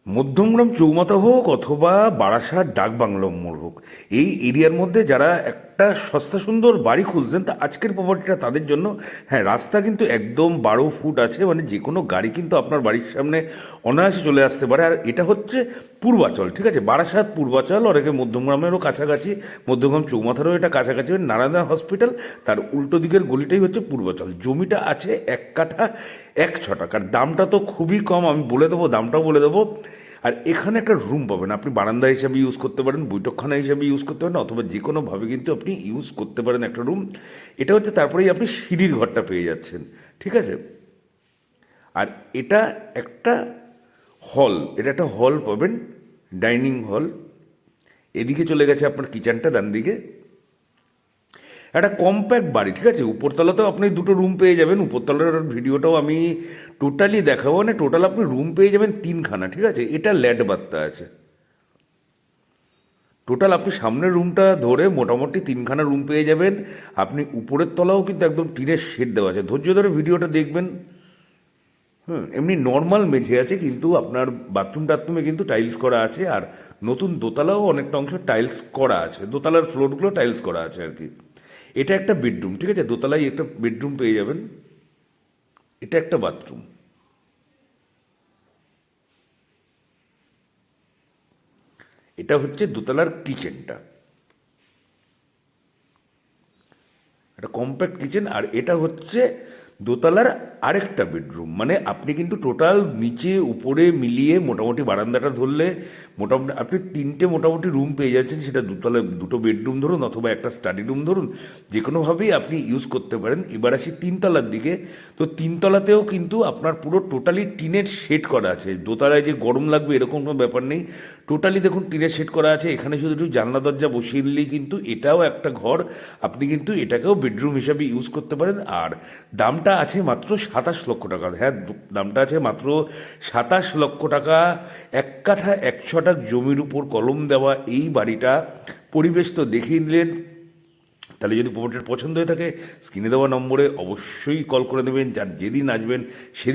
মধ্যমগ্রাম চৌমাথা হোক অথবা বারাসাত ডাকবাংলো মোড় হোক, এই এরিয়ার মধ্যে যারা একটা সস্তা সুন্দর বাড়ি খুঁজছেন, তা আজকের প্রপার্টিটা তাদের জন্য। হ্যাঁ, রাস্তা কিন্তু একদম 12 ফুট আছে, মানে যে কোনো গাড়ি কিন্তু আপনার বাড়ির সামনে অনায়াসে চলে আসতে পারে। আর এটা হচ্ছে পূর্বাচল, ঠিক আছে, বারাসাত পূর্বাচল, অনেকে মধ্যমগ্রামেরও কাছাকাছি, মধ্যমগ্রাম চৌমাথারও এটা কাছাকাছি। নারায়ণ হসপিটাল তার উল্টো দিকের গলিটাই হচ্ছে পূর্বাচল। জমিটা আছে 1 কাঠা 1 ছটাক, আর দামটা তো খুবই কম, আমি বলে দেবো, দামটাও বলে দেবো। আর এখানে একটা রুম পাবেন, আপনি বারান্দা হিসাবে ইউজ করতে পারেন, বৈঠকখানা হিসাবে ইউজ করতে পারেন, অথবা যে কোনোভাবে কিন্তু আপনি ইউজ করতে পারেন একটা রুম। এটা হচ্ছে, তারপরেই আপনি সিঁড়ির ঘরটা পেয়ে যাচ্ছেন, ঠিক আছে। আর এটা একটা হল, এটা একটা হল পাবেন, ডাইনিং হল। এদিকে চলে গেছে আপনার কিচেনটা ডান দিকে। একটা কম্প্যাক্ট বাড়ি, ঠিক আছে। উপরতলাতেও আপনি দুটো রুম পেয়ে যাবেন, উপরতলার ভিডিওটাও আমি টোটালি দেখাবো, মানে টোটাল আপনি রুম পেয়ে যাবেন 3খানা, ঠিক আছে। এটা ল্যাড বাত্তা আছে। টোটাল আপনি সামনের রুমটা ধরে মোটামুটি 3খানা রুম পেয়ে যাবেন। আপনি উপরের তলাও কিন্তু একদম টিনের শেড দেওয়া আছে, ধৈর্য ধরে ভিডিওটা দেখবেন। এমনি নর্মাল মেঝে আছে, কিন্তু আপনার বাথরুম টাথরুমে কিন্তু টাইলস করা আছে। আর নতুন দোতলাও অনেকটা অংশ টাইলস করা আছে, দোতলার ফ্লোরগুলো টাইলস করা আছে আর কি। এটা একটা বেডরুম, ঠিক আছে, দোতলায় একটা বেডরুম পেয়ে যাবেন। এটা একটা বাথরুম। এটা হচ্ছে দোতলার কিচেনটা, একটা কম্প্যাক্ট কিচেন। আর এটা হচ্ছে দোতলার আরেকটা বেডরুম, মানে আপনি কিন্তু টোটাল নিচে উপরে মিলিয়ে মোটামুটি বারান্দাটা ধরলে মোটামুটি আপনি 3টে মোটামুটি রুম পেয়ে যাচ্ছেন। সেটা দোতলায় 2টো বেডরুম ধরুন, অথবা একটা স্টাডি রুম ধরুন, যে কোনোভাবেই আপনি ইউজ করতে পারেন। এবার আসি 3তলার দিকে। তো 3তলাতেও কিন্তু আপনার পুরো টোটালি টিনের শেড করা আছে। দোতলায় যে গরম লাগবে এরকম কোনো ব্যাপার নেই, টোটালি দেখুন টিনের শেড করা আছে। এখানে শুধু একটু জানলা দরজা বসিয়ে দিলেই কিন্তু এটাও একটা ঘর, আপনি কিন্তু এটাকেও বেডরুম হিসাবে ইউজ করতে পারেন। আর দামটা আছে মাত্র 27 লক্ষ টাকা। হ্যাঁ, দামটা আছে মাত্র 27 লক্ষ টাকা। 1 কাঠা 1 ছটাক জমির উপর কলম দেওয়া এই বাড়িটা, পরিবেশ তো দেখেই নিলেন। তাহলে যদি প্রপার্টির পছন্দ হয়ে থাকে, স্ক্রিনে দেওয়া নম্বরে অবশ্যই কল করে দেবেন। যার যেদিন আসবেন সেদিন